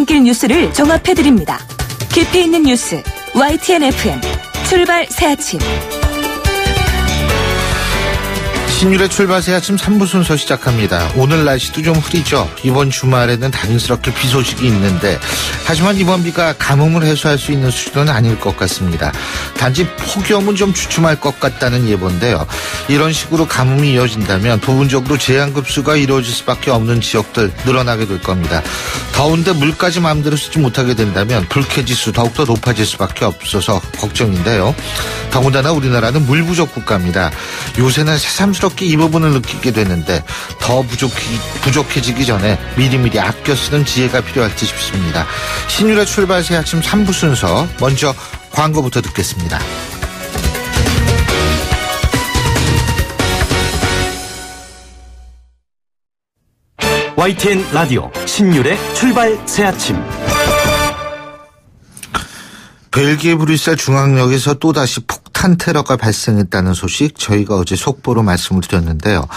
이길 뉴스를 종합해드립니다. 깊이 있는 뉴스 YTN FM 출발 새아침. 신율의 출발 새아침 3부 순서 시작합니다. 오늘 날씨도 좀 흐리죠. 이번 주말에는 다행스럽게 비 소식이 있는데 하지만 이번 비가 가뭄을 해소할 수 있는 수준은 아닐 것 같습니다. 단지 폭염은 좀 주춤할 것 같다는 예보인데요. 이런 식으로 가뭄이 이어진다면 부분적으로 제한급수가 이루어질 수밖에 없는 지역들 늘어나게 될 겁니다. 더운데 물까지 마음대로 쓰지 못하게 된다면 불쾌지수 더욱더 높아질 수밖에 없어서 걱정인데요. 더군다나 우리나라는 물 부족 국가입니다. 요새는 새삼스럽게 이 부분을 느끼게 되는데 더 부족해지기 전에 미리미리 아껴 쓰는 지혜가 필요할 듯 싶습니다. 신율의 출발 새 아침 3부 순서 먼저 광고부터 듣겠습니다. YTN 라디오 신율의 출발 새 아침. 벨기에 브뤼셀 중앙역에서 또다시 폭탄 테러가 발생했다는 소식 저희가 어제 속보로 말씀을 드렸는데요.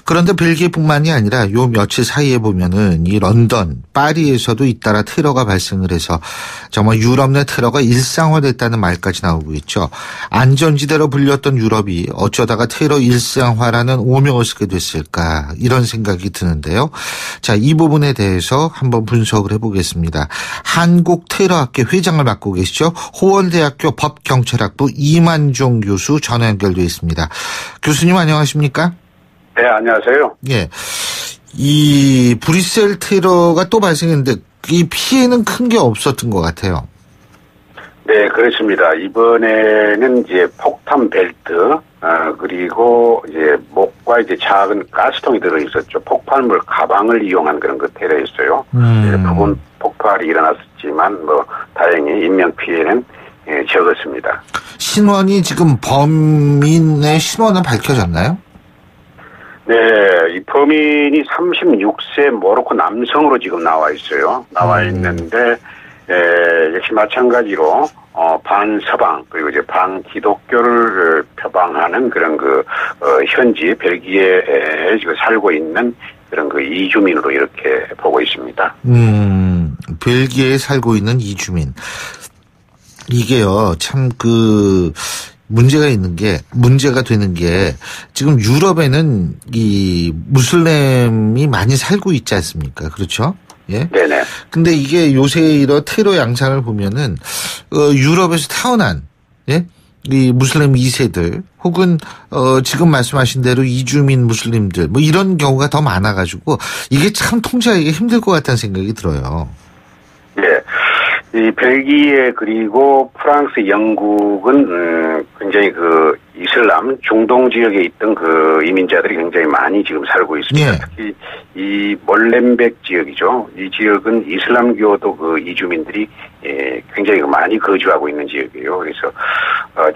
그런데 벨기에뿐만이 아니라 요 며칠 사이에 보면은 이 런던, 파리에서도 잇따라 테러가 발생을 해서 정말 유럽 내 테러가 일상화됐다는 말까지 나오고 있죠. 안전지대로 불렸던 유럽이 어쩌다가 테러 일상화라는 오명을 쓰게 됐을까 이런 생각이 드는데요. 자, 이 부분에 대해서 한번 분석을 해보겠습니다. 한국테러학회 회장을 맡고 계시죠. 호원대학교 법경찰학부 이만종 교수 전화 연결되어 있습니다. 교수님 안녕하십니까? 네, 안녕하세요. 예, 이 브뤼셀 테러가 또 발생했는데 이 피해는 큰 게 없었던 것 같아요. 네, 그렇습니다. 이번에는 이제 폭탄 벨트, 그리고 이제 목과 이제 작은 가스통이 들어있었죠. 폭발물 가방을 이용한 그런 그 테러였어요. 부분 폭발이 일어났지만 다행히 인명 피해는 적었습니다. 신원이 지금 범인의 신원은 밝혀졌나요? 네, 이 범인이 36세 모로코 남성으로 지금 나와 있어요. 나와 있는데, 역시 마찬가지로, 반서방, 그리고 이제 반기독교를 표방하는 그런 현지 벨기에에 지금 살고 있는 그런 이주민으로 이렇게 보고 있습니다. 벨기에에 살고 있는 이주민. 이게요, 참 문제가 되는 게, 지금 유럽에는 이 무슬림이 많이 살고 있지 않습니까? 그렇죠? 예. 네네. 근데 이게 요새 이런 테러 양상을 보면은, 유럽에서 태어난, 예? 이 무슬림 2세들, 혹은, 지금 말씀하신 대로 이주민 무슬림들, 이런 경우가 더 많아가지고, 이게 참 통제하기가 힘들 것 같다는 생각이 들어요. 네. 이 벨기에 그리고 프랑스, 영국은 굉장히 이슬람 중동 지역에 있던 이민자들이 굉장히 많이 지금 살고 있습니다. 예. 특히 이 몰렌벡 지역이죠. 이 지역은 이슬람교도 이주민들이 굉장히 많이 거주하고 있는 지역이에요. 그래서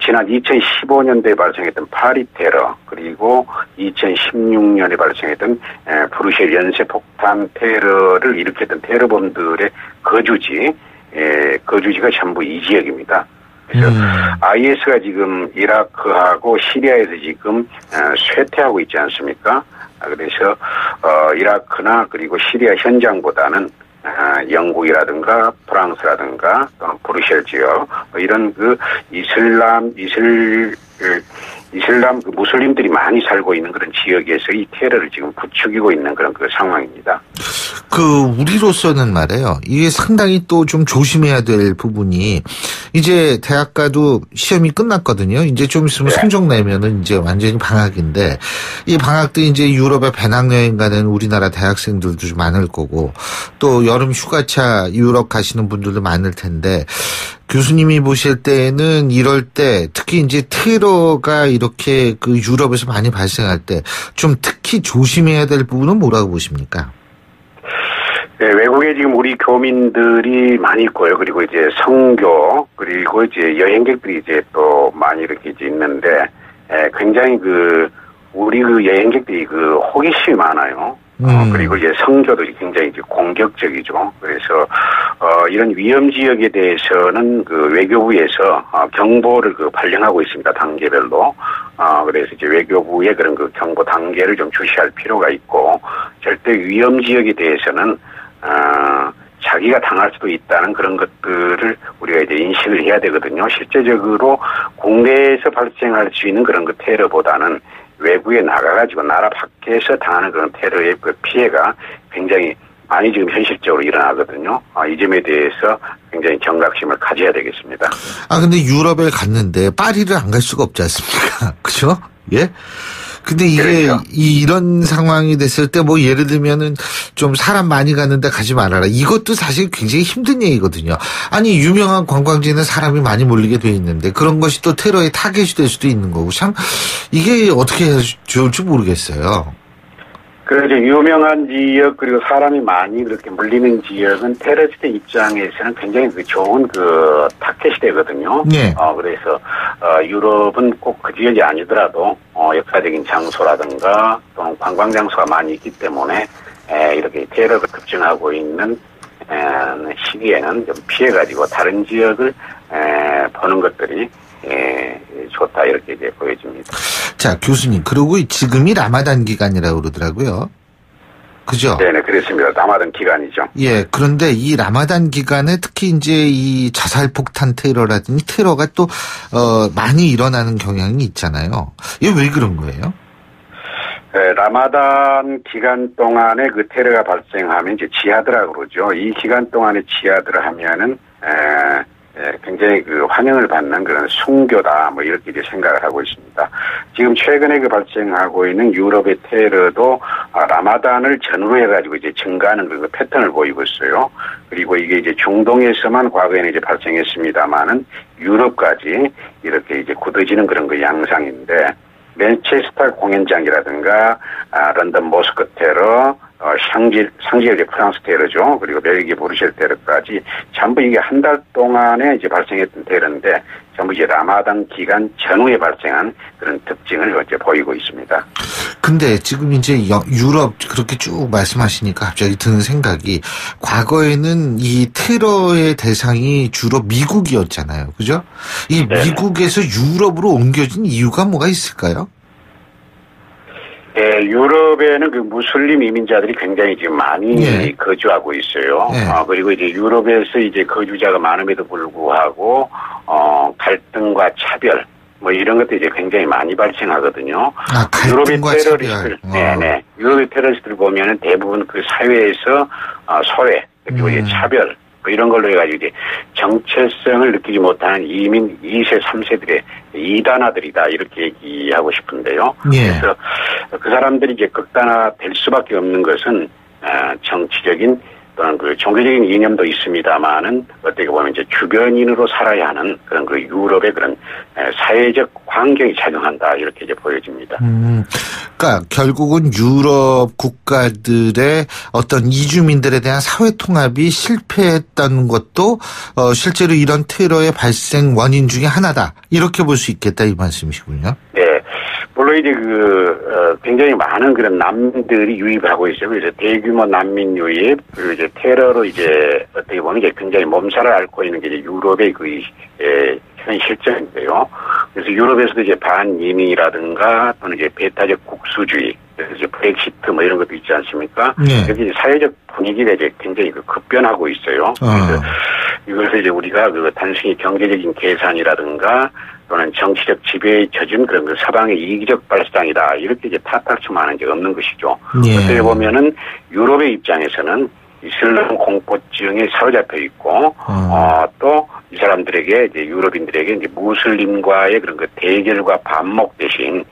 지난 2015년도에 발생했던 파리 테러, 그리고 2016년에 발생했던 브뤼셀 연쇄 폭탄 테러를 일으켰던 테러범들의 거주지가 전부 이 지역입니다. 그래서 IS가 지금 이라크하고 시리아에서 지금 쇠퇴하고 있지 않습니까? 그래서 이라크나 그리고 시리아 현장보다는 영국이라든가 프랑스라든가 또는 브뤼셀 지역 이런 이슬람 무슬림들이 많이 살고 있는 그런 지역에서 이 테러를 지금 부추기고 있는 그런 상황입니다. 우리로서는 말이에요. 이게 상당히 또 좀 조심해야 될 부분이, 이제 대학 가도 시험이 끝났거든요. 이제 좀 있으면 성적 내면은 이제 완전히 방학인데, 이 방학 때 이제 유럽에 배낭여행 가는 우리나라 대학생들도 좀 많을 거고, 또 여름 휴가차 유럽 가시는 분들도 많을 텐데, 교수님이 보실 때는 이럴 때 특히 이제 테러가 이렇게 유럽에서 많이 발생할 때 좀 특히 조심해야 될 부분은 뭐라고 보십니까? 네, 외국에 지금 우리 교민들이 많이 있고요. 그리고 이제 성교, 그리고 이제 여행객들이 이제 또 많이 이렇게 이제 있는데, 굉장히 우리 여행객들이 호기심이 많아요. 그리고 이제 성교도 굉장히 이제 공격적이죠. 그래서, 이런 위험 지역에 대해서는 외교부에서 경보를 발령하고 있습니다. 단계별로. 그래서 이제 외교부의 그런 경보 단계를 좀 주시할 필요가 있고, 절대 위험 지역에 대해서는, 자기 자기가 당할 수도 있다는 그런 것들을 우리가 이제 인식을 해야 되거든요. 실제적으로 국내에서 발생할 수 있는 그런 그 테러보다는 외부에 나가가지고 나라 밖에서 당하는 그런 테러의 그 피해가 굉장히 많이 지금 현실적으로 일어나거든요. 이 점에 대해서 굉장히 경각심을 가져야 되겠습니다. 근데 유럽에 갔는데 파리를 안 갈 수가 없지 않습니까? 그죠? 예? 근데 이게 그렇죠. 이런 상황이 됐을 때 뭐 예를 들면은 좀 사람 많이 가는데 가지 말아라. 이것도 사실 굉장히 힘든 얘기거든요. 아니 유명한 관광지는 사람이 많이 몰리게 돼 있는데 그런 것이 또 테러의 타겟이 될 수도 있는 거고 참 이게 어떻게 해야 좋을지 모르겠어요. 그래서 유명한 지역 그리고 사람이 많이 그렇게 몰리는 지역은 테러리스트 입장에서는 굉장히 그 좋은 그 타켓이 되거든요. 네. 그래서 유럽은 꼭 그 지역이 아니더라도 역사적인 장소라든가 또는 관광 장소가 많이 있기 때문에 이렇게 테러가 급증하고 있는 시기에는 좀 피해가지고 다른 지역을 보는 것들이 좋다 이렇게 이제 보여집니다. 자 교수님 그리고 지금이 라마단 기간이라고 그러더라고요. 그죠? 네네 그렇습니다. 라마단 기간이죠. 예 그런데 이 라마단 기간에 특히 이제 이 자살 폭탄 테러라든지 테러가 또 많이 일어나는 경향이 있잖아요. 이게 왜 그런 거예요? 라마단 기간 동안에 그 테러가 발생하면 이제 지하드라고 그러죠. 이 기간 동안에 지하드를 하면은 굉장히 그 환영을 받는 그런 순교다 뭐 이렇게 이제 생각을 하고 있습니다. 지금 최근에 그 발생하고 있는 유럽의 테러도 라마단을 전후로 해가지고 이제 증가하는 그 패턴을 보이고 있어요. 그리고 이게 이제 중동에서만 과거에는 이제 발생했습니다만은 유럽까지 이렇게 이제 굳어지는 그런 그 양상인데 맨체스터 공연장이라든가 런던 모스크 테러 상지가 이제 프랑스 테러죠. 그리고 벨기에 브뤼셀 테러까지 전부 이게 한 달 동안에 이제 발생했던 테러인데 전부 이제 라마단 기간 전후에 발생한 그런 특징을 이제 보이고 있습니다. 근데 지금 이제 유럽 그렇게 쭉 말씀하시니까 갑자기 드는 생각이 과거에는 이 테러의 대상이 주로 미국이었잖아요. 그죠? 이 네. 미국에서 유럽으로 옮겨진 이유가 뭐가 있을까요? 유럽에는 그 무슬림 이민자들이 굉장히 지금 많이 거주하고 있어요. 그리고 이제 유럽에서 이제 거주자가 많음에도 불구하고, 갈등과 차별, 뭐 이런 것들이 이제 굉장히 많이 발생하거든요. 유럽의 테러리스트들, 네네. 유럽의 테러리스트를 보면은 대부분 그 사회에서, 소외, 그리고 이제 차별, 뭐 이런 걸로 해가지고 이제 정체성을 느끼지 못하는 이민 2세, 3세들의 이단아들이다 이렇게 얘기하고 싶은데요. 그래서 그 사람들이 이제 극단화될 수밖에 없는 것은 정치적인 또는 그 종교적인 이념도 있습니다만은 어떻게 보면 이제 주변인으로 살아야 하는 그런 그 유럽의 그런 사회적 환경이 작용한다 이렇게 이제 보여집니다. 그러니까 결국은 유럽 국가들의 어떤 이주민들에 대한 사회 통합이 실패했다는 것도 실제로 이런 테러의 발생 원인 중에 하나다 이렇게 볼 수 있겠다 이 말씀이시군요. 네. 물론 이제 굉장히 많은 그런 난민들이 유입하고 있어요. 그래서 대규모 난민 유입, 그리고 이제 테러로 이제 어떻게 보면 이제 굉장히 몸살을 앓고 있는 게 이제 유럽의 현 실정인데요. 그래서 유럽에서도 이제 반이민이라든가 또는 이제 배타적 국수주의, 그래서 이제 브렉시트 뭐 이런 것도 있지 않습니까? 여기 사회적 분위기가 이제 굉장히 급변하고 있어요. 그래서 이것을 이제 우리가 단순히 경제적인 계산이라든가 또는 정치적 지배에 젖은 그런 그 서방의 이기적 발상이다. 이렇게 이제 탓할 수만은 이제 없는 것이죠. 어떻게 보면은 유럽의 입장에서는 이슬람 공포증에 사로잡혀 있고, 또 이 사람들에게 이제 유럽인들에게 이제 무슬림과의 그런 그 대결과 반목 대신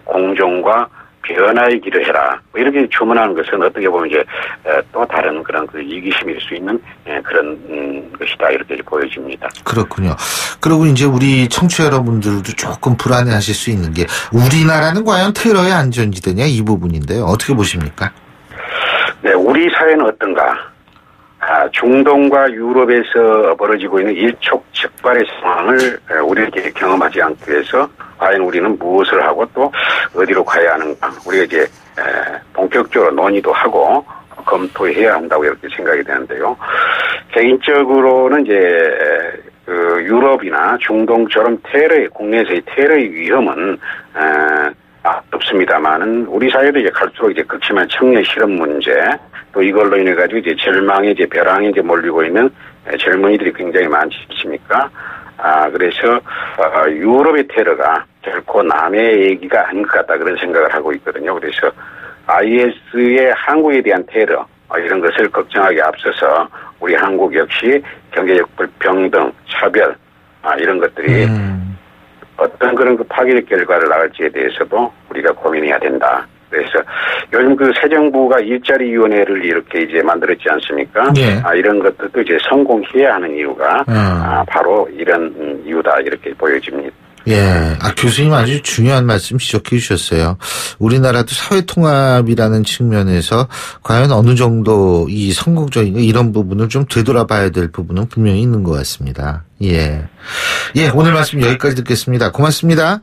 공존과 변화의 길을 해라. 뭐 이렇게 주문하는 것은 어떻게 보면 이제 또 다른 그런 그 이기심일 수 있는 그런 것이다 이렇게 보여집니다. 그렇군요. 그리고 이제 우리 청취자 여러분들도 조금 불안해하실 수 있는 게 우리나라는 과연 테러의 안전지대냐 이 부분인데요. 어떻게 보십니까? 네, 우리 사회는 어떤가? 중동과 유럽에서 벌어지고 있는 일촉즉발의 상황을 우리가 경험하지 않기 위해서 과연 우리는 무엇을 하고 또 어디로 가야 하는가? 우리가 이제 본격적으로 논의도 하고 검토해야 한다고 이렇게 생각이 되는데요. 개인적으로는 이제 유럽이나 중동처럼 국내에서의 테러의 위험은 좁습니다만은 우리 사회도 이제 갈수록 이제 극심한 청년 실업 문제 또 이걸로 인해 가지고 이제 절망에 이제 벼랑에 이제 몰리고 있는 젊은이들이 굉장히 많지 않습니까? 그래서 유럽의 테러가 결코 남의 얘기가 아닌 것 같다 그런 생각을 하고 있거든요. 그래서 IS의 한국에 대한 테러 이런 것을 걱정하기 앞서서 우리 한국 역시 경제적 불평등, 차별 이런 것들이 어떤 그런 그 파괴적 결과를 낳을지에 대해서도 우리가 고민해야 된다. 그래서 요즘 그 새 정부가 일자리위원회를 이렇게 이제 만들었지 않습니까? 예. 이런 것들도 이제 성공해야 하는 이유가 바로 이런 이유다 이렇게 보여집니다. 예. 교수님 아주 중요한 말씀 지적해 주셨어요. 우리나라도 사회통합이라는 측면에서 과연 어느 정도 이 성공적인 이런 부분을 좀 되돌아봐야 될 부분은 분명히 있는 것 같습니다. 예. 예, 오늘 말씀 여기까지 듣겠습니다. 고맙습니다.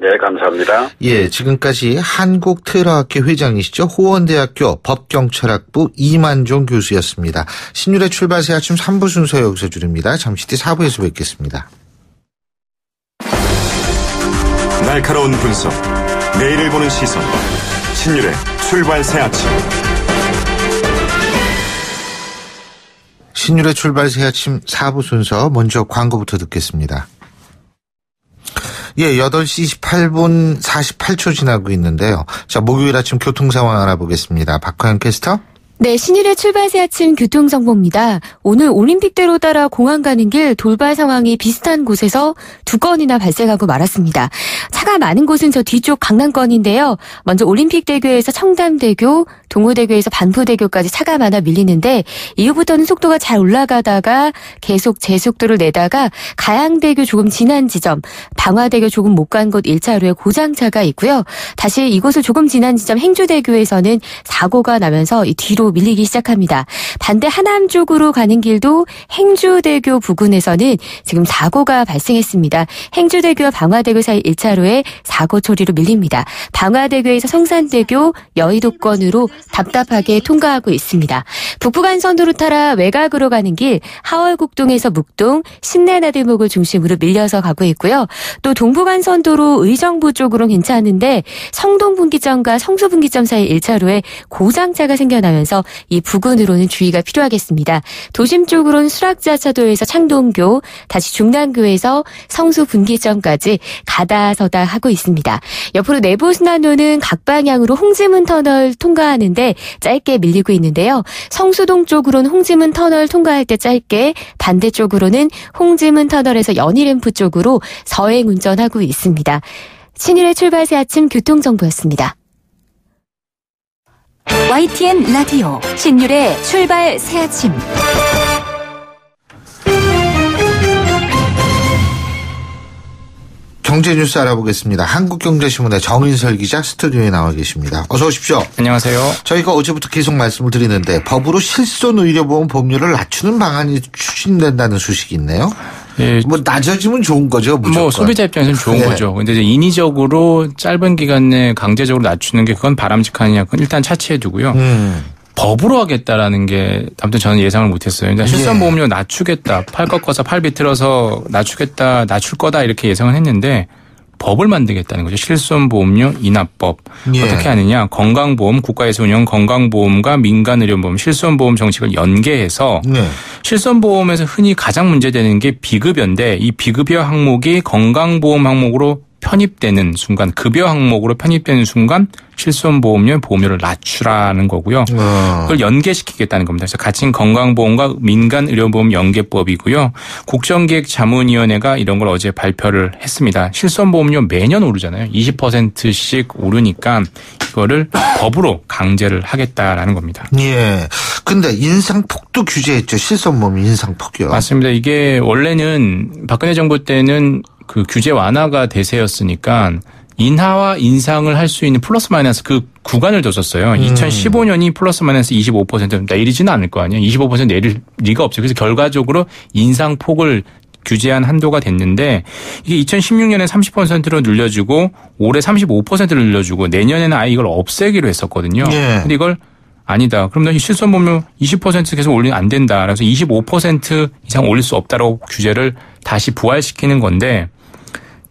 네, 감사합니다. 예, 지금까지 한국테러학회 회장이시죠. 호원대학교 법경찰학부 이만종 교수였습니다. 신율의 출발새 아침 3부 순서 여기서 줄입니다. 잠시 뒤 4부에서 뵙겠습니다. 날카로운 분석, 내일을 보는 시선, 신율의 출발새 아침. 신율의 출발새 아침 4부 순서 먼저 광고부터 듣겠습니다. 예, 8시 28분 48초 지나고 있는데요. 자, 목요일 아침 교통 상황 알아보겠습니다. 박화영 캐스터. 네, 신일의 출발새 아침 교통정보입니다. 오늘 올림픽대로 따라 공항 가는 길 돌발 상황이 비슷한 곳에서 2건이나 발생하고 말았습니다. 차가 많은 곳은 저 뒤쪽 강남권인데요. 먼저 올림픽대교에서 청담대교, 동호대교에서 반포대교까지 차가 많아 밀리는데 이후부터는 속도가 잘 올라가다가 계속 제속도를 내다가 가양대교 조금 지난 지점, 방화대교 조금 못 간 곳 1차로에 고장차가 있고요. 다시 이곳을 조금 지난 지점 행주대교에서는 사고가 나면서 이 뒤로 밀리기 시작합니다. 반대 하남 쪽으로 가는 길도 행주대교 부근에서는 지금 사고가 발생했습니다. 행주대교와 방화대교 사이 1차로에 사고 처리로 밀립니다. 방화대교에서 성산대교, 여의도권으로 답답하게 통과하고 있습니다. 북부간선도로 따라 외곽으로 가는 길 하월곡동에서 묵동, 신내나들목을 중심으로 밀려서 가고 있고요. 또 동부간선도로 의정부 쪽으로는 괜찮은데 성동분기점과 성수분기점 사이 1차로에 고장차가 생겨나면서 이 부근으로는 주의가 필요하겠습니다. 도심 쪽으로는 수락지하차도에서 창동교, 다시 중랑교에서 성수분기점까지 가다서다 하고 있습니다. 옆으로 내부순환로는 각 방향으로 홍지문 터널 통과하는데 짧게 밀리고 있는데요. 성수동 쪽으로는 홍지문 터널 통과할 때 짧게, 반대쪽으로는 홍지문 터널에서 연희램프 쪽으로 서행 운전하고 있습니다. 신일의 출발새 아침 교통정보였습니다. YTN 라디오 신율의 출발 새 아침. 경제 뉴스 알아보겠습니다. 한국경제신문의 정인설 기자 스튜디오에 나와 계십니다. 어서 오십시오. 안녕하세요. 저희가 어제부터 계속 말씀을 드리는데 법으로 실손의료보험 보험료를 낮추는 방안이 추진된다는 소식이 있네요. 예. 뭐 낮아지면 좋은 거죠, 무조건. 뭐 소비자 입장에서는 좋은 거죠. 근데 이제 인위적으로 짧은 기간 내에 강제적으로 낮추는 게 그건 바람직하느냐, 그건 일단 차치해 두고요. 법으로 하겠다라는 게 아무튼 저는 예상을 못했어요. 그러니까 실손보험료 낮추겠다, 팔 꺾어서 팔 비틀어서 낮추겠다, 낮출 거다 이렇게 예상을 했는데 법을 만들겠다는 거죠. 실손보험료 인하법. 어떻게 하느냐. 건강보험, 국가에서 운영 건강보험과 민간의료보험, 실손보험 정책을 연계해서 실손보험에서 흔히 가장 문제되는 게 비급여인데 이 비급여 항목이 건강보험 항목으로 편입되는 순간, 급여 항목으로 편입되는 순간 실손보험료 보험료를 낮추라는 거고요. 그걸 연계시키겠다는 겁니다. 그래서 가칭 건강보험과 민간의료보험 연계법이고요. 국정기획자문위원회가 이런 걸 어제 발표를 했습니다. 실손보험료 매년 오르잖아요. 20%씩 오르니까 이거를 법으로 강제를 하겠다라는 겁니다. 예. 근데 인상폭도 규제했죠. 실손보험 인상폭이요. 맞습니다. 이게 원래는 박근혜 정부 때는 그 규제 완화가 대세였으니까 인하와 인상을 할 수 있는 플러스 마이너스 그 구간을 뒀었어요. 2015년이 플러스 마이너스 25% 내리지는 않을 거 아니에요. 25% 내릴 리가 없죠. 그래서 결과적으로 인상폭을 규제한 한도가 됐는데 이게 2016년에 30%로 늘려주고 올해 35%를 늘려주고 내년에는 아예 이걸 없애기로 했었거든요. 근데 이걸 아니다. 그럼 이 실손보험료 20% 계속 올리면 안 된다. 그래서 25% 이상 올릴 수 없다라고 규제를 다시 부활시키는 건데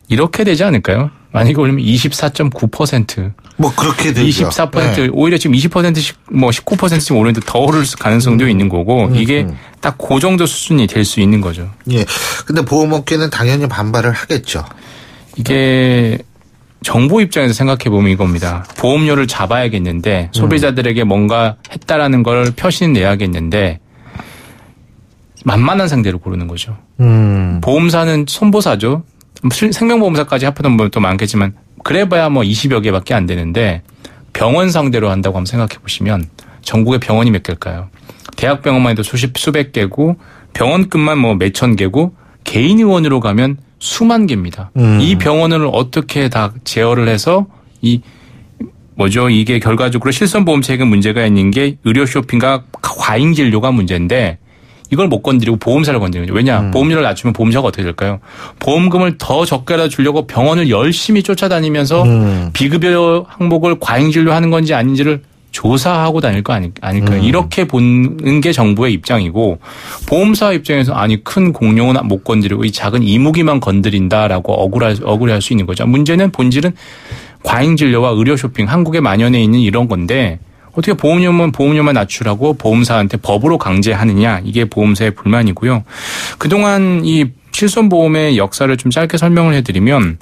이렇게 되지 않을까요? 만약에 올리면 24.9%. 뭐 그렇게 되죠. 24% 네. 오히려 지금 20%씩 뭐 19%씩 오르는데 더 오를 가능성도 있는 거고 이게 딱 그 정도 수준이 될 수 있는 거죠. 예. 근데 보험업계는 당연히 반발을 하겠죠. 이게 정부 입장에서 생각해 보면 이겁니다. 보험료를 잡아야겠는데 소비자들에게 뭔가 했다라는 걸 표시는 내야겠는데 만만한 상대를 고르는 거죠. 보험사는 손보사죠. 생명보험사까지 합하면 또 많겠지만 그래봐야 뭐 20여 개밖에 안 되는데 병원 상대로 한다고 한번 생각해 보시면 전국에 병원이 몇 개일까요? 대학병원만 해도 수백 개고 병원급만 뭐 몇천 개고 개인 의원으로 가면 수만 개입니다. 이 병원을 어떻게 다 제어를 해서 이게 결과적으로 실손보험체계 문제가 있는 게 의료 쇼핑과 과잉 진료가 문제인데 이걸 못 건드리고 보험사를 건드리는 거죠. 왜냐? 보험료를 낮추면 보험사가 어떻게 될까요? 보험금을 더 적게라도 주려고 병원을 열심히 쫓아다니면서 비급여 항목을 과잉 진료하는 건지 아닌지를 조사하고 다닐 거 아닐까요? 이렇게 보는 게 정부의 입장이고 보험사 입장에서 아니 큰 공룡은 못 건드리고 이 작은 이무기만 건드린다라고 억울해할 수 있는 거죠. 문제는 본질은 과잉 진료와 의료 쇼핑 한국에 만연해 있는 이런 건데 어떻게 보험료만 낮추라고 보험사한테 법으로 강제하느냐 이게 보험사의 불만이고요. 그동안 이 실손보험의 역사를 좀 짧게 설명을 해드리면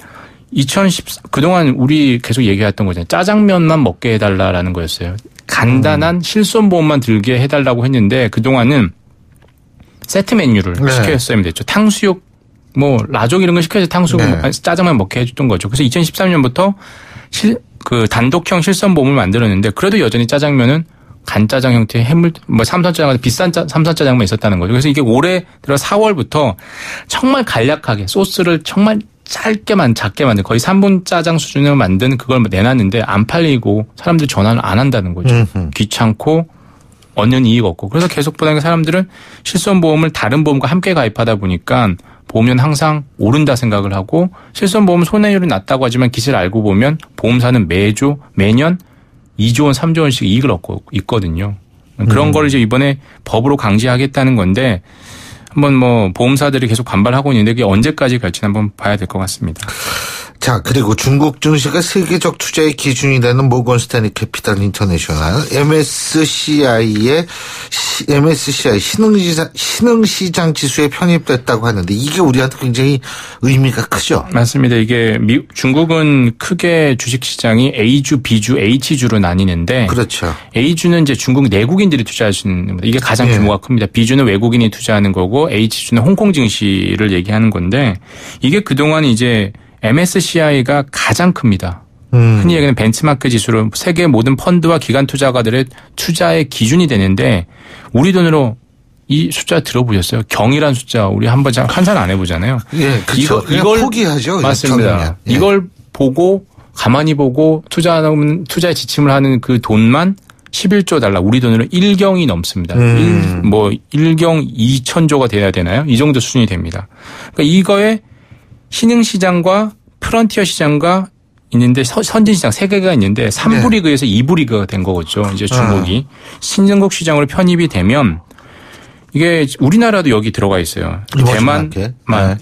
그동안 우리 계속 얘기했던 거잖아요. 짜장면만 먹게 해달라라는 거였어요. 간단한 실손보험만 들게 해달라고 했는데 그동안은 세트 메뉴를 시켜줬어야 됐죠. 탕수육, 뭐 라족 이런 거 시켜서 짜장면 먹게 해줬던 거죠. 그래서 2013년부터 그 단독형 실손보험을 만들었는데 그래도 여전히 짜장면은 간짜장 형태의 해물, 뭐 삼선짜장, 비싼 삼선짜장만 있었다는 거죠. 그래서 이게 올해 들어 4월부터 정말 간략하게 소스를 정말 작게 만든 거의 3분 짜장 수준으로 만든 그걸 내놨는데 안 팔리고 사람들이 전화를 안 한다는 거죠. 귀찮고 얻는 이익 없고. 그래서 계속 보다가 사람들은 실손보험을 다른 보험과 함께 가입하다 보니까 보험료는 항상 오른다 생각을 하고 실손보험 손해율이 낮다고 하지만 기세를 알고 보면 보험사는 매년 2조 원, 3조 원씩 이익을 얻고 있거든요. 그런 걸 이제 이번에 법으로 강제하겠다는 건데 한번 뭐 보험사들이 계속 반발하고 있는데 이게 언제까지 갈지 한번 봐야 될 것 같습니다. 자, 그리고 중국 증시가 세계적 투자의 기준이 되는 모건 스탠리 캐피탈 인터내셔널 MSCI 신흥시장 지수에 편입됐다고 하는데 이게 우리한테 굉장히 의미가 크죠. 맞습니다. 이게 중국은 크게 주식시장이 A주, B주, H주로 나뉘는데 그렇죠. A주는 이제 중국 내국인들이 투자하시는 겁니다. 이게 가장 규모가 큽니다. B주는 외국인이 투자하는 거고 H주는 홍콩 증시를 얘기하는 건데 이게 그동안 이제 MSCI가 가장 큽니다. 흔히 얘기하는 벤치마크 지수로 세계 모든 펀드와 기관 투자가들의 투자의 기준이 되는데 우리 돈으로 이 숫자 들어보셨어요? 경이란 숫자 우리 한번 환산 안 해보잖아요. 예, 그렇죠. 이걸 포기하죠. 맞습니다. 예. 이걸 보고 가만히 보고 투자에 지침을 하는 그 돈만 11조 달러 우리 돈으로 1경이 넘습니다. 1경 2천조가 돼야 되나요? 이 정도 수준이 됩니다. 그러니까 이거에 신흥시장과 프런티어 시장과 있는데 선진시장 3개가 있는데 3부 리그에서 2부 리그가 된 거겠죠. 이제 중국이. 신흥국 시장으로 편입이 되면 이게 우리나라도 여기 들어가 있어요. 대만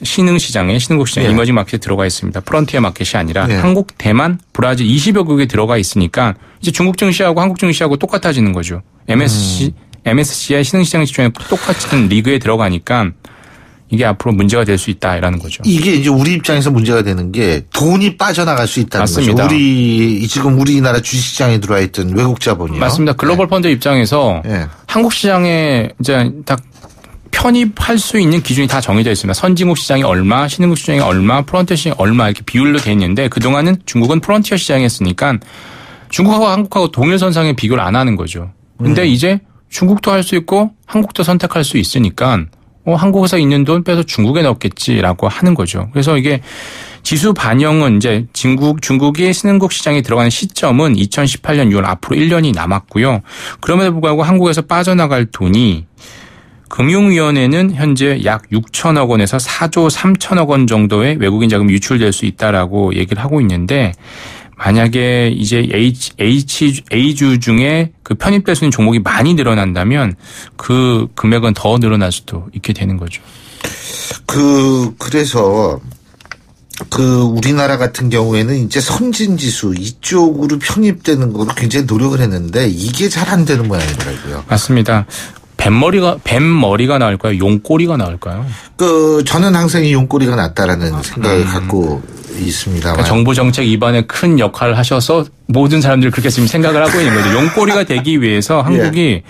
신흥시장에 신흥국 시장에 이머징 마켓에 들어가 있습니다. 프런티어 마켓이 아니라 한국, 대만, 브라질 20여 국에 들어가 있으니까 이제 중국 증시하고 한국 증시하고 똑같아지는 거죠. MSCI 신흥시장 시장에 똑같은 리그에 들어가니까 이게 앞으로 문제가 될 수 있다라는 거죠. 이게 이제 우리 입장에서 문제가 되는 게 돈이 빠져나갈 수 있다는 맞습니다. 거죠. 지금 우리나라 주식시장에 들어와 있던 외국 자본이요. 맞습니다. 글로벌 펀드 입장에서 한국 시장에 이제 딱 편입할 수 있는 기준이 다 정해져 있습니다. 선진국 시장이 얼마, 신흥국 시장이 얼마, 프론티어 시장이 얼마 이렇게 비율로 돼 있는데 그동안은 중국은 프론티어 시장이었으니까 중국하고 한국하고 동일선상에 비교를 안 하는 거죠. 근데 이제 중국도 할 수 있고 한국도 선택할 수 있으니까 한국에서 있는 돈 빼서 중국에 넣겠지라고 하는 거죠. 그래서 이게 지수 반영은 이제 중국이 신흥국 시장에 들어가는 시점은 2018년 6월 앞으로 1년이 남았고요. 그럼에도 불구하고 한국에서 빠져나갈 돈이 금융위원회는 현재 약 6천억 원에서 4조 3천억 원 정도의 외국인 자금이 유출될 수 있다라고 얘기를 하고 있는데 만약에 이제 A주 중에 그 편입될 수 있는 종목이 많이 늘어난다면 그 금액은 더 늘어날 수도 있게 되는 거죠. 그래서 우리나라 같은 경우에는 이제 선진지수 이쪽으로 편입되는 거로 굉장히 노력을 했는데 이게 잘 안 되는 모양이더라고요. 맞습니다. 뱀머리가 나을까요? 용꼬리가 나을까요? 저는 항상 이 용꼬리가 낫다라는 생각을 갖고 있습니다. 그러니까 정부 정책 입안에 큰 역할을 하셔서 모든 사람들이 그렇게 지금 생각을 하고 있는 거죠. 용꼬리가 되기 위해서 한국이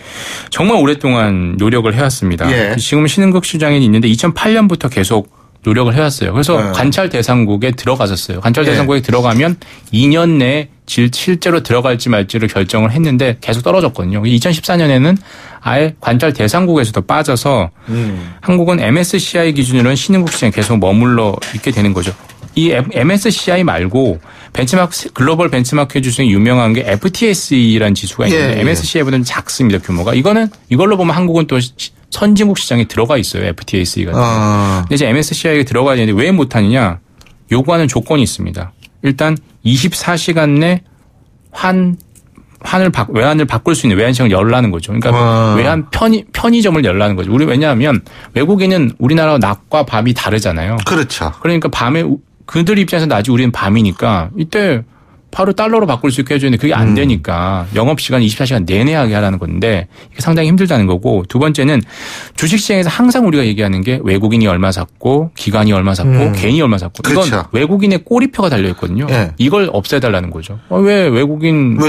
정말 오랫동안 노력을 해왔습니다. 지금 신흥국 시장에 있는데 2008년부터 계속 노력을 해왔어요. 그래서 관찰 대상국에 들어갔었어요. 관찰 대상국에 들어가면 2년 내에 실제로 들어갈지 말지를 결정을 했는데 계속 떨어졌거든요. 2014년에는 아예 관찰 대상국에서도 빠져서 한국은 MSCI 기준으로는 신흥국 시장에 계속 머물러 있게 되는 거죠. 이 MSCI 말고 글로벌 벤치마크 지수 중에 유명한 게 FTSE라는 지수가 있는데 MSCI보다는 작습니다. 규모가. 이걸로 보면 한국은 또 선진국 시장에 들어가 있어요. FTSE가. 근데 이제 MSCI에 들어가야 되는데 왜 못하느냐. 요구하는 조건이 있습니다. 일단 24시간 내 외환을 바꿀 수 있는 외환시장을 열라는 거죠. 그러니까 외환 편의점을 열라는 거죠. 왜냐하면 외국인은 우리나라와 낮과 밤이 다르잖아요. 그렇죠. 그러니까 밤에 그들 입장에서 낮이 우리는 밤이니까 이때 바로 달러로 바꿀 수 있게 해주는데 그게 안 되니까 영업시간 24시간 내내 하게 하라는 건데 이게 상당히 힘들다는 거고, 두 번째는 주식시장에서 항상 우리가 얘기하는 게 외국인이 얼마 샀고 기관이 얼마 샀고 개인이 얼마 샀고 이건 그렇죠. 외국인의 꼬리표가 달려있거든요. 이걸 없애달라는 거죠. 왜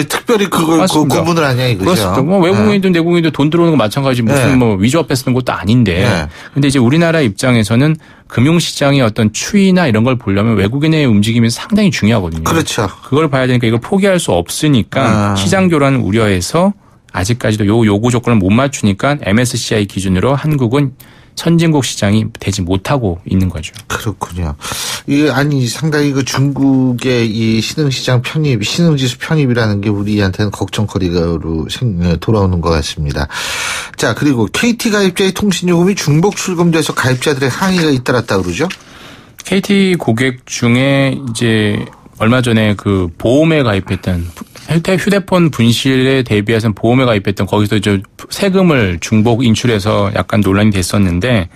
특별히 그걸 구분을 하냐 이거죠. 그렇습니다. 외국인이든 내국인이든 돈 들어오는 거 마찬가지 무슨 위조 앞에 쓰는 것도 아닌데 근데 이제 우리나라 입장에서는 금융시장의 어떤 추이나 이런 걸 보려면 외국인의 움직임이 상당히 중요하거든요. 그렇죠. 그걸 봐야 되니까 이걸 포기할 수 없으니까 시장 교란 우려해서 아직까지도 요구 조건을 못 맞추니까 MSCI 기준으로 한국은 선진국 시장이 되지 못하고 있는 거죠. 그렇군요. 상당히 중국의 이 신흥시장 편입, 신흥지수 편입이라는 게 우리한테는 걱정거리로 돌아오는 것 같습니다. 자, 그리고 KT 가입자의 통신요금이 중복 출금돼서 가입자들의 항의가 잇따랐다 그러죠? KT 고객 중에 이제 얼마 전에 보험에 가입했던 휴대폰 분실에 대비해서 보험에 가입했던 거기서 이제 세금을 중복 인출해서 약간 논란이 됐었는데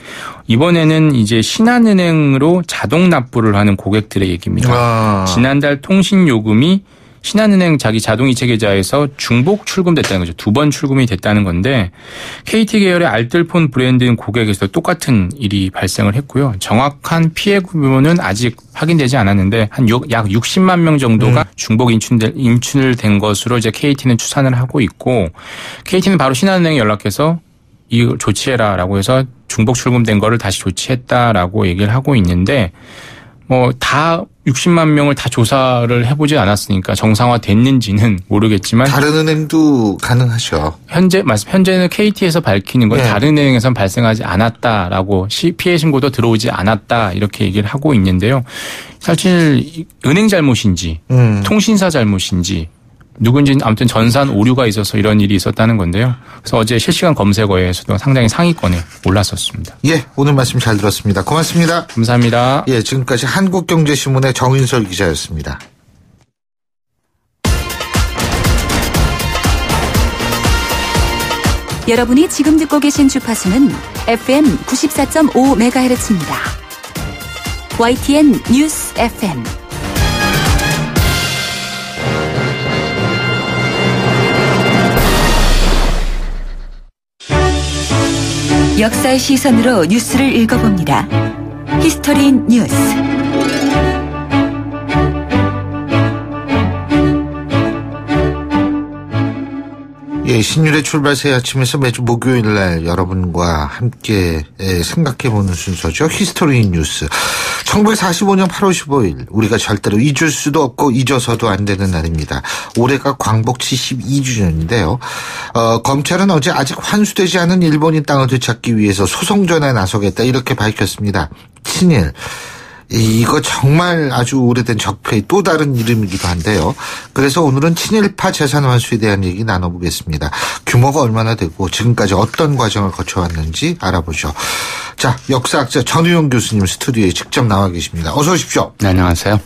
이번에는 이제 신한은행으로 자동 납부를 하는 고객들의 얘기입니다. 지난달 통신 요금이 신한은행 자기 자동이체 계좌에서 중복 출금됐다는 거죠. 2번 출금이 됐다는 건데 KT 계열의 알뜰폰 브랜드인 고객에서 똑같은 일이 발생을 했고요. 정확한 피해 규모는 아직 확인되지 않았는데 약 60만 명 정도가 중복 인출된 것으로 이제 KT는 추산을 하고 있고, KT는 바로 신한은행에 연락해서 이걸 조치해라라고 해서 중복 출금된 거를 다시 조치했다라고 얘기를 하고 있는데 다 60만 명을 다 조사를 해보지 않았으니까 정상화됐는지는 모르겠지만 다른 은행도 가능하죠. 현재는 KT에서 밝히는 건 다른 은행에선 발생하지 않았다라고 피해 신고도 들어오지 않았다 이렇게 얘기를 하고 있는데요. 사실 은행 잘못인지 통신사 잘못인지 누군지는 아무튼 전산 오류가 있어서 이런 일이 있었다는 건데요. 그래서 어제 실시간 검색어에서도 상당히 상위권에 올랐었습니다. 오늘 말씀 잘 들었습니다. 고맙습니다. 감사합니다. 지금까지 한국경제신문의 정인설 기자였습니다. 여러분이 지금 듣고 계신 주파수는 FM 94.5MHz입니다. YTN 뉴스 FM. 역사의 시선으로 뉴스를 읽어봅니다. 히스토리 뉴스. 신율의 출발 새 아침에서 매주 목요일 날 여러분과 함께 생각해보는 순서죠. 히스토리 뉴스. 1945년 8월 15일 우리가 절대로 잊을 수도 없고 잊어서도 안 되는 날입니다. 올해가 광복 72주년인데요. 검찰은 어제 아직 환수되지 않은 일본인 땅을 되찾기 위해서 소송전에 나서겠다 이렇게 밝혔습니다. 친일. 이거 정말 아주 오래된 적폐의 또 다른 이름이기도 한데요. 그래서 오늘은 친일파 재산 환수에 대한 얘기 나눠보겠습니다. 규모가 얼마나 되고 지금까지 어떤 과정을 거쳐왔는지 알아보죠. 자, 역사학자 전우용 교수님 스튜디오에 직접 나와 계십니다. 어서 오십시오. 네, 안녕하세요.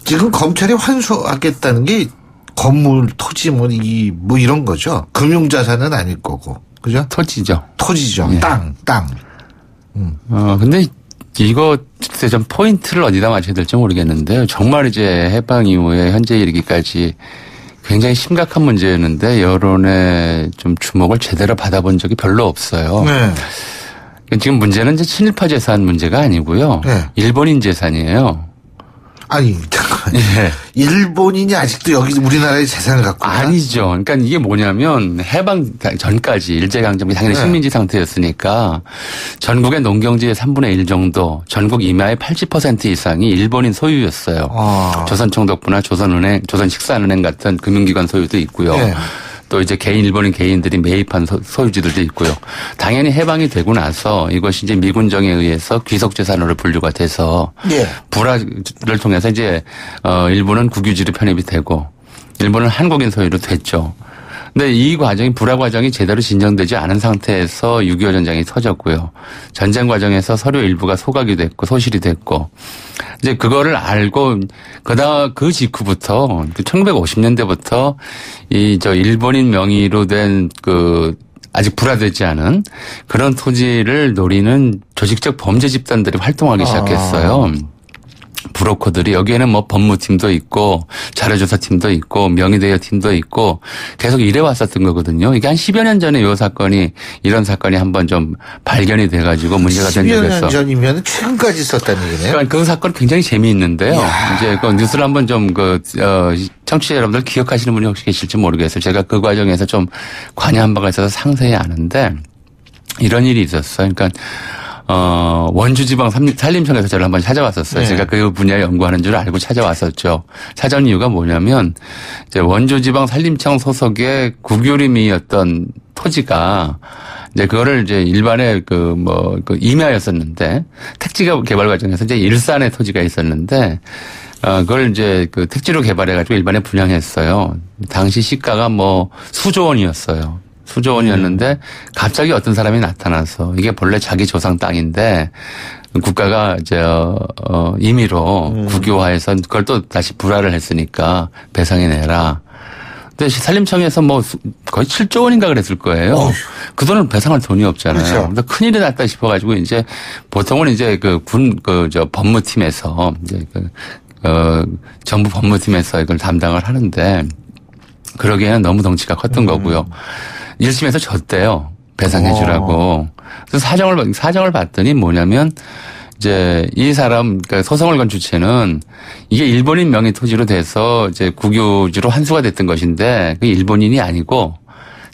지금 검찰이 환수하겠다는 게 건물, 토지 이런 거죠. 금융자산은 아닐 거고. 그죠? 토지죠. 땅. 근데 이거 좀 포인트를 어디다 맞춰야 될지 모르겠는데요. 정말 이제 해방 이후에 현재 이르기까지 굉장히 심각한 문제였는데 여론의 좀 주목을 제대로 받아본 적이 별로 없어요. 네. 지금 문제는 이제 친일파 재산 문제가 아니고요. 네. 일본인 재산이에요. 아니, 잠깐만요. 네. 일본인이 아직도 여기 우리나라의 재산을 갖고 있나? 아니죠. 그러니까 이게 뭐냐면 해방 전까지 일제강점기 당연히 식민지 상태였으니까 전국의 농경지의 3분의 1 정도, 전국 임야의 80% 이상이 일본인 소유였어요. 조선총독부나 조선은행, 조선식산은행 같은 금융기관 소유도 있고요. 네. 또 이제 일본인 개인들이 매입한 소유지들도 있고요. 당연히 해방이 되고 나서 이것이 이제 미군정에 의해서 귀속재산으로 분류가 돼서 예. 불화를 통해서 이제 일본은 국유지로 편입이 되고 일본은 한국인 소유로 됐죠. 근데 이 과정이 불화 과정이 제대로 진정되지 않은 상태에서 6.25 전쟁이 터졌고요. 전쟁 과정에서 서류 일부가 소각이 됐고 소실이 됐고 이제 그거를 알고 그 직후부터 1950년대부터 일본인 명의로 된 아직 불화되지 않은 그런 토지를 노리는 조직적 범죄 집단들이 활동하기 시작했어요. 브로커들이 여기에는 뭐 법무팀도 있고 자료조사팀도 있고 명의대여팀도 있고 계속 이래 왔었던 거거든요. 이게 한 10여 년 전에 이런 사건이 한번 좀 발견이 돼가지고 문제가 된 적이 있어. 10여 년 전이면 최근까지 있었다는 얘기네요. 그러니까 그 사건 굉장히 재미있는데요. 이제 그 뉴스를 한번 좀 청취자 여러분들 기억하시는 분이 혹시 계실지 모르겠어요. 제가 그 과정에서 좀 관여한 바가 있어서 상세히 아는데 이런 일이 있었어요. 그러니까 원주지방 산림청에서 저를 한번 찾아왔었어요. 네. 제가 그 분야에 연구하는 줄 알고 찾아왔었죠. 찾아온 이유가 뭐냐면, 이제 원주지방 산림청 소속의 국유림이었던 토지가, 이제 그거를 이제 일반의 임야였었는데, 택지가 개발 과정에서 이제 일산의 토지가 있었는데, 그걸 이제 택지로 개발해가지고 일반에 분양했어요. 당시 시가가 수조 원이었어요. 수조 원이었는데 갑자기 어떤 사람이 나타나서 이게 본래 자기 조상 땅인데 국가가 이제 임의로 국유화해서 그걸 또 다시 불화를 했으니까 배상해 내라. 근데 산림청에서 거의 7조 원인가 그랬을 거예요. 그 돈은 배상할 돈이 없잖아요. 그렇죠. 그래서 큰일이 났다 싶어가지고 이제 보통은 이제 법무팀에서 이제 정부 법무팀에서 이걸 담당을 하는데 그러기에는 너무 덩치가 컸던 거고요. 1심에서 졌대요. 배상해 주라고. 그래서 사정을 봤더니 뭐냐면 이제 이 사람, 그러니까 소송을 건 주체는 이게 일본인 명의 토지로 돼서 이제 국유지로 환수가 됐던 것인데 그게 일본인이 아니고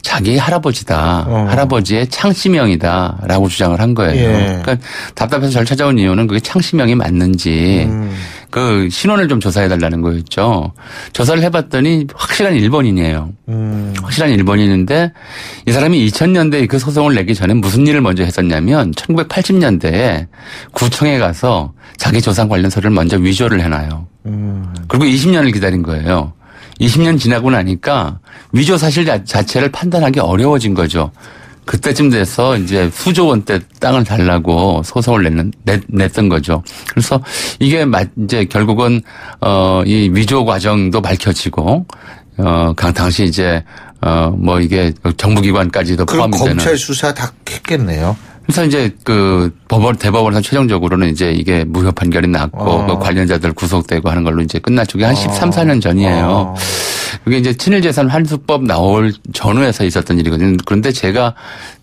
자기 할아버지다. 할아버지의 창씨명이다라고 주장을 한 거예요. 예. 그러니까 답답해서 저를 찾아온 이유는 그게 창씨명이 맞는지 그 신원을 좀 조사해달라는 거였죠. 조사를 해봤더니 확실한 일본인이에요. 확실한 일본인인데 이 사람이 2000년대에 그 소송을 내기 전에 무슨 일을 먼저 했었냐면 1980년대에 구청에 가서 자기 조상 관련 서류를 먼저 위조를 해놔요. 그리고 20년을 기다린 거예요. 20년 지나고 나니까 위조 사실 자체를 판단하기 어려워진 거죠. 그때쯤 돼서 이제 수조 원대 땅을 달라고 소송을 냈던 거죠. 그래서 이게 이제 결국은 이 위조 과정도 밝혀지고 당시 이제 이게 정부기관까지도 포함이 되는. 검찰 수사 다 했겠네요. 그래서 이제 대법원에서 최종적으로는 이제 이게 무효 판결이 났고 관련자들 구속되고 하는 걸로 이제 끝났죠. 그게 한 13, 14년 전이에요. 그게 이제 친일재산 환수법 나올 전후에서 있었던 일이거든요. 그런데 제가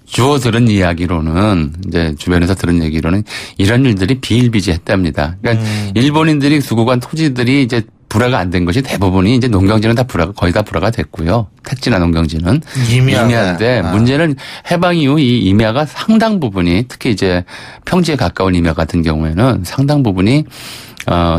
주워 들은 이야기로는 이제 주변에서 들은 얘기로는 이런 일들이 비일비재했답니다. 그러니까 일본인들이 두고 간 토지들이 이제 불화가 안 된 것이 대부분이 이제 농경지는 거의 다 불화가 됐고요. 택지나 농경지는 임야인데 문제는 해방 이후 이 임야가 상당 부분이 특히 이제 평지에 가까운 임야 같은 경우에는 상당 부분이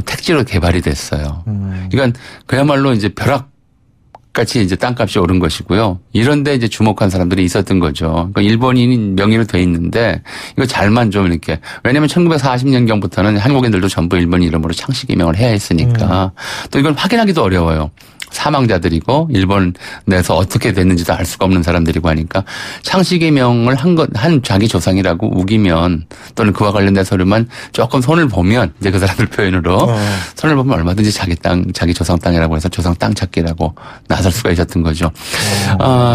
택지로 개발이 됐어요. 그러니까 그야말로 이제 벼락같이 이제 땅값이 오른 것이고요. 이런데 이제 주목한 사람들이 있었던 거죠. 그러니까 일본인 명의로 돼 있는데 이거 잘만 좀 이렇게 왜냐하면 1940년경부터는 한국인들도 전부 일본 이름으로 창씨기명을 해야 했으니까 또 이걸 확인하기도 어려워요. 사망자들이고 일본 내에서 어떻게 됐는지도 알 수가 없는 사람들이고 하니까 창씨기명을 한 자기 조상이라고 우기면 또는 그와 관련된 서류만 조금 손을 보면 이제 그 사람들 표현으로 손을 보면 얼마든지 자기 조상 땅이라고 해서 조상 땅 찾기라고 나설 수가 있었던 거죠.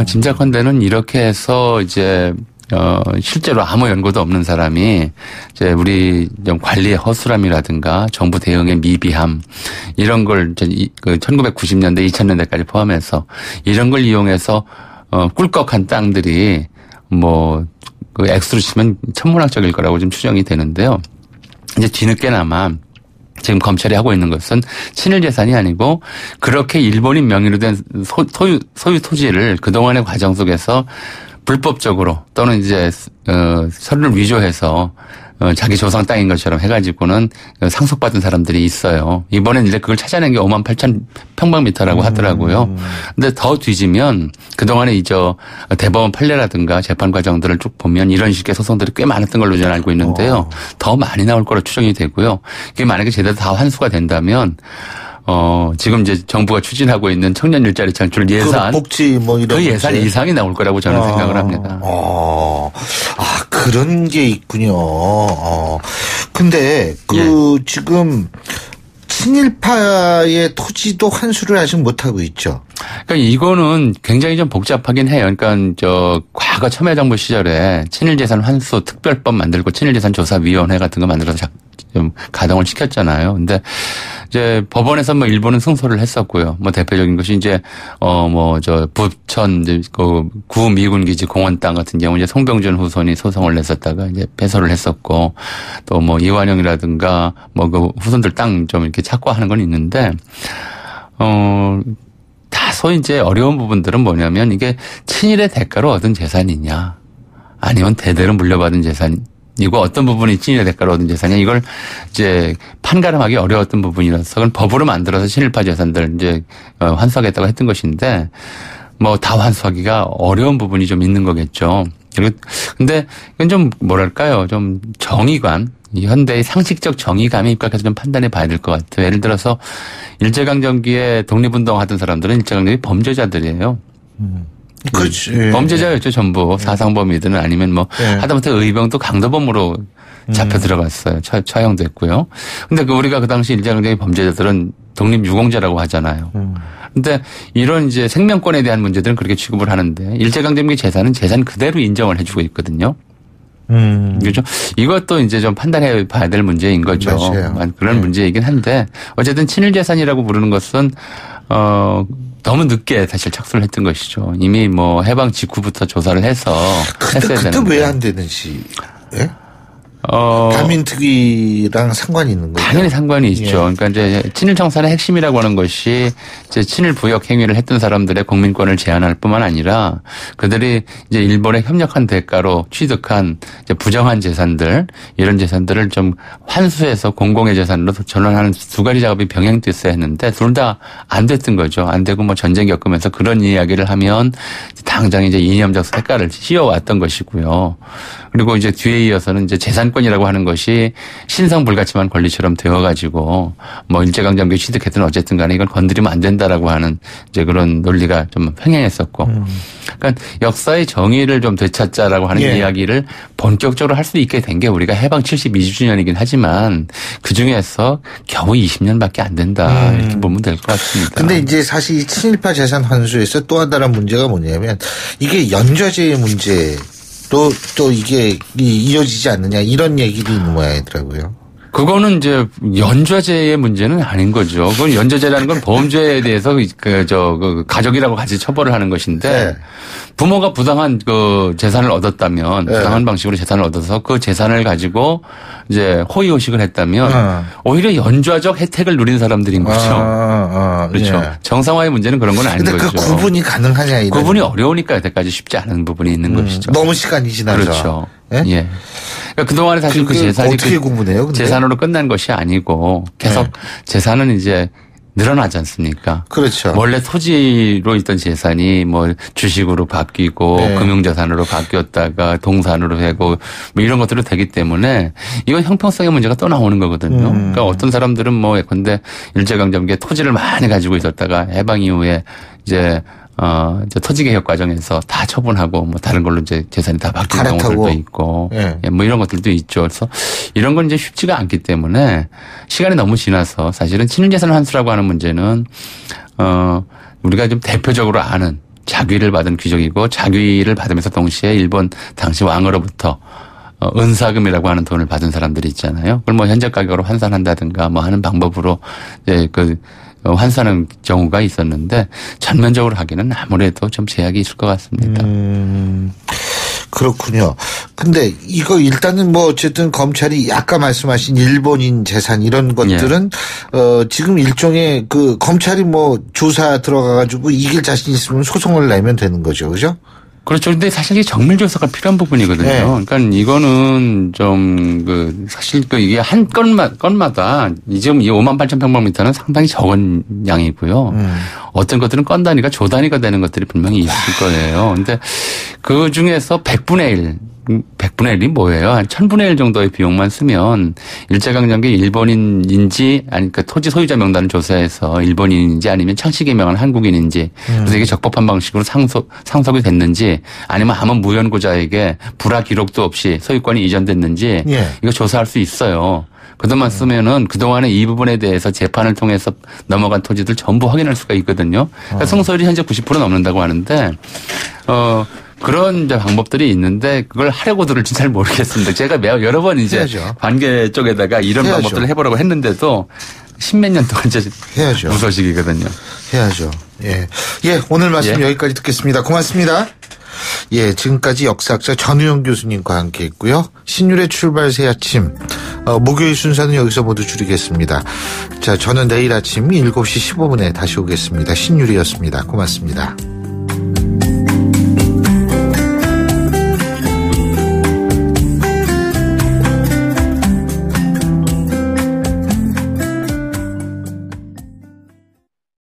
짐작컨대는 이렇게 해서 이제 실제로 아무 연고도 없는 사람이 이제 우리 좀 관리의 허술함이라든가 정부 대응의 미비함 이런 걸 이제 1990년대 2000년대까지 포함해서 이런 걸 이용해서 꿀꺽한 땅들이 뭐 그 액수로 치면 천문학적일 거라고 좀 추정이 되는데요. 이제 뒤늦게나마 지금 검찰이 하고 있는 것은 친일 재산이 아니고 그렇게 일본인 명의로 된 소유 토지를 그동안의 과정 속에서 불법적으로 또는 이제 서류를 위조해서 자기 조상 땅인 것처럼 해가지고는 상속받은 사람들이 있어요. 이번엔 이제 그걸 찾아낸 게 58,000 평방미터라고 하더라고요. 근데 더 뒤지면 그동안에 이제 대법원 판례라든가 재판 과정들을 쭉 보면 이런 식의 소송들이 꽤 많았던 걸로 저는 알고 있는데요. 더 많이 나올 거로 추정이 되고요. 그게 만약에 제대로 다 환수가 된다면 지금 이제 정부가 추진하고 있는 청년 일자리 창출 예산, 복지 뭐 이런 그 예산 이상이 나올 거라고 저는 생각을 합니다. 그런 게 있군요. 근데 지금 친일파의 토지도 환수를 아직 못 하고 있죠. 그러니까 이거는 굉장히 좀 복잡하긴 해요. 그러니까 과거 참여정부 시절에 친일재산 환수 특별법 만들고 친일재산조사위원회 같은 거 만들어서 좀 가동을 시켰잖아요. 근데 이제 법원에서 뭐 일본은 승소를 했었고요. 뭐 대표적인 것이 이제 부천 이제 그 구미군 기지 공원 땅 같은 경우 이제 송병준 후손이 소송을 냈었다가 이제 패소를 했었고 또 뭐 이완용이라든가 뭐 그 후손들 땅 좀 이렇게 착과하는 건 있는데 다소 이제 어려운 부분들은 뭐냐면 이게 친일의 대가로 얻은 재산이냐 아니면 대대로 물려받은 재산. 이거 어떤 부분이 친일의 대가로 얻은 재산이냐 이걸 이제 판가름하기 어려웠던 부분이라서 그건 법으로 만들어서 친일파 재산들 이제 환수하겠다고 했던 것인데 뭐 다 환수하기가 어려운 부분이 좀 있는 거겠죠. 그리고 근데 이건 좀 뭐랄까요 좀 정의관 이 현대의 상식적 정의감에 입각해서 좀 판단해 봐야 될 것 같아요. 예를 들어서 일제강점기에 독립운동하던 사람들은 일제강점기 범죄자들이에요. 그렇지. 범죄자였죠, 전부. 사상범이든 아니면 뭐, 하다못해 의병도 강도범으로 잡혀 들어갔어요. 처형됐고요. 근데 우리가 그 당시 일제강점기 범죄자들은 독립유공자라고 하잖아요. 근데 이런 이제 생명권에 대한 문제들은 그렇게 취급을 하는데, 일제강점기 재산은 재산 그대로 인정을 해주고 있거든요. 그렇죠. 이것도 이제 좀 판단해 봐야 될 문제인 거죠. 맞아요. 그런 문제이긴 한데, 어쨌든 친일재산이라고 부르는 것은, 너무 늦게 사실 착수를 했던 것이죠. 이미 뭐 해방 직후부터 조사를 해서 했어야 되는데. 그때 왜 안 되는지. 예? 반민특위랑 상관이 있는 거죠? 당연히 상관이 있죠. 그러니까 이제 친일청산의 핵심이라고 하는 것이 이제 친일 부역 행위를 했던 사람들의 국민권을 제한할 뿐만 아니라 그들이 이제 일본에 협력한 대가로 취득한 이제 부정한 재산들 이런 재산들을 좀 환수해서 공공의 재산으로 전환하는 두 가지 작업이 병행됐어야 했는데 둘 다 안 됐던 거죠. 안 되고 뭐 전쟁 겪으면서 그런 이야기를 하면 당장 이제 이념적 색깔을 씌워왔던 것이고요. 그리고 이제 뒤에 이어서는 이제 재산권이라고 하는 것이 신성불가침한 권리처럼 되어가지고 뭐 일제강점기 취득했든 어쨌든 간에 이건 건드리면 안 된다라고 하는 이제 그런 논리가 좀 횡행했었고. 그러니까 역사의 정의를 좀 되찾자라고 하는 이야기를 본격적으로 할 수 있게 된 게 우리가 해방 72주년이긴 하지만 그중에서 겨우 20년밖에 안 된다. 이렇게 보면 될 것 같습니다. 근데 이제 사실 이 친일파 재산 환수에서 또 다른 문제가 뭐냐면 이게 연좌제의 문제 또 이게 이어지지 않느냐 이런 얘기도 있는 모양이더라고요. 그거는 이제 연좌제의 문제는 아닌 거죠. 그건 연좌제라는 건 범죄에 대해서 가족이라고 같이 처벌을 하는 것인데 부모가 부당한 그 재산을 얻었다면 부당한 방식으로 재산을 얻어서 그 재산을 가지고 이제 호의호식을 했다면 오히려 연좌적 혜택을 누린 사람들인 거죠. 그렇죠. 정상화의 문제는 그런 건 아닌 거죠. 근데 그 구분이 가능하냐 이런. 구분이 어려우니까 여태까지 쉽지 않은 부분이 있는 것이죠. 너무 시간이 지나서. 그렇죠. 예. 그러니까 그동안에 사실 그 재산이 어떻게 구분해요? 근데? 재산으로 끝난 것이 아니고 계속 재산은 이제 늘어나지 않습니까? 그렇죠. 원래 토지로 있던 재산이 뭐 주식으로 바뀌고 금융자산으로 바뀌었다가 동산으로 되고 뭐 이런 것들로 되기 때문에 이건 형평성의 문제가 또 나오는 거거든요. 그러니까 어떤 사람들은 뭐 예컨대 일제강점기에 토지를 많이 가지고 있었다가 해방 이후에 이제 토지개혁 과정에서 다 처분하고 뭐 다른 걸로 이제 재산이 다 바뀐 경우들도 있고 뭐 이런 것들도 있죠. 그래서 이런 건 이제 쉽지가 않기 때문에 시간이 너무 지나서 사실은 친일재산 환수라고 하는 문제는 우리가 좀 대표적으로 아는 자귀를 받은 귀족이고 자귀를 받으면서 동시에 일본 당시 왕으로부터 은사금이라고 하는 돈을 받은 사람들이 있잖아요. 그걸 뭐 현재 가격으로 환산한다든가 뭐 하는 방법으로 환산하는 경우가 있었는데 전면적으로 하기는 아무래도 좀 제약이 있을 것 같습니다. 그렇군요. 근데 이거 일단은 뭐 어쨌든 검찰이 아까 말씀하신 일본인 재산 이런 것들은 지금 일종의 그 검찰이 뭐 조사 들어가가지고 이길 자신 있으면 소송을 내면 되는 거죠, 그죠? 그렇죠. 근데 사실 이게 정밀 조사가 필요한 부분이거든요. 네. 그러니까 이거는 좀 사실 이게 한 건마다 지금 이 58,000평방미터는 상당히 적은 양이고요. 어떤 것들은 건 단위가 조 단위가 되는 것들이 분명히 있을 거예요. 근데 그 중에서 100분의 1이 뭐예요? 한 1000분의 1 정도의 비용만 쓰면 일제강점기 일본인인지 아니 그 토지 소유자 명단을 조사해서 일본인인지 아니면 창씨 개명한 한국인인지 그래서 이게 적법한 방식으로 상속이 됐는지 아니면 아무 무연고자에게 불화 기록도 없이 소유권이 이전됐는지 이거 조사할 수 있어요. 그것만 쓰면은 그동안에 이 부분에 대해서 재판을 통해서 넘어간 토지들 전부 확인할 수가 있거든요. 그러니까 성소율이 현재 90% 넘는다고 하는데 그런 이제 방법들이 있는데 그걸 하려고들을 잘 모르겠습니다. 제가 여러 번 이제 해야죠. 관계 쪽에다가 이런 해야죠. 방법들을 해보라고 했는데도 10몇 년 동안 이제 해야죠. 무소식이거든요. 해야죠. 예, 오늘 말씀 여기까지 듣겠습니다. 고맙습니다. 예, 지금까지 역사학자 전우영 교수님과 함께했고요. 신율의 출발 새 아침 목요일 순서는 여기서 모두 줄이겠습니다. 자, 저는 내일 아침 7시 15분에 다시 오겠습니다. 신율이었습니다. 고맙습니다.